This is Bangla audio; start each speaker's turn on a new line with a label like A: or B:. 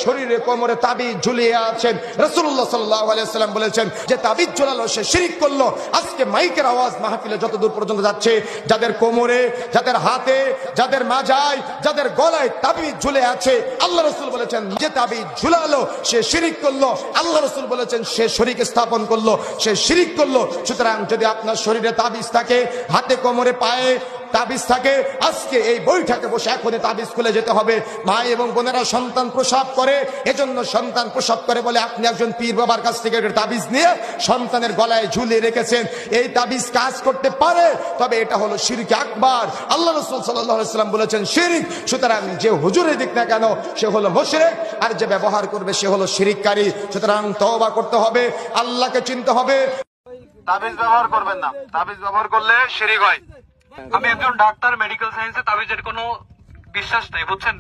A: শরীরে কোমরে তাবিজ ঝুলিয়ে আছেন, রাসূলুল্লাহ সাল্লাল্লাহু আলাইহি ওয়াসাল্লাম বলেছেন যে তাবিজ ঝুলালো সে শিরক করলো। আজকে মাইকের আওয়াজ মাহফিলে যতদূর পর্যন্ত যাচ্ছে, যাদের কোমরে, যাদের হাতে, যাদের মাজায়, যাদের গলায় তাবিজ ঝুলে আছে, আল্লাহ রাসূল বলেছেন যে তাবিজ ঝুলালো সে শিরক করলো। আল্লাহ রাসূল বলেছেন সে শরীক স্থাপন করলো, সে শিরক করলো। সুতরাং যদি আপনার শরীরে তাবিজ থাকে, হাতে কোমরে পায়ে তাবিজ থাকে, আজকে এই বৈঠকে বসে এখনই তাবিজ খুলে যেতে হবে। ভাই এবং বোনেরা, সন্তান প্রসব করে, এজন্য সন্তান প্রসব করে বলে আপনি একজন পীর বাবার কাছ থেকে তাবিজ নিয়ে সন্তানের গলায় ঝুলিয়ে রেখেছেন। এই তাবিজ কাজ করতে পারে, তবে এটা হলো শিরক আকবার। আল্লাহ রাসূল সাল্লাল্লাহু আলাইহি ওয়াসাল্লাম বলেছেন শিরক। সুতরাং যে হুজুরে দিক না কেন সে হলো মুশরিক, আর যে ব্যবহার করবে সে হলো শিরককারী। সুতরাং তওবা করতে হবে, আল্লাহকে চিনতে হবে।
B: তাবিজ ব্যবহার করবেন না, তাবিজ ব্যবহার করলে শিরক হয়। আমি একজন ডাক্তার, মেডিকেল সায়েন্সে তাবিজের কোনো বিশ্বাস নেই, বুঝছেন।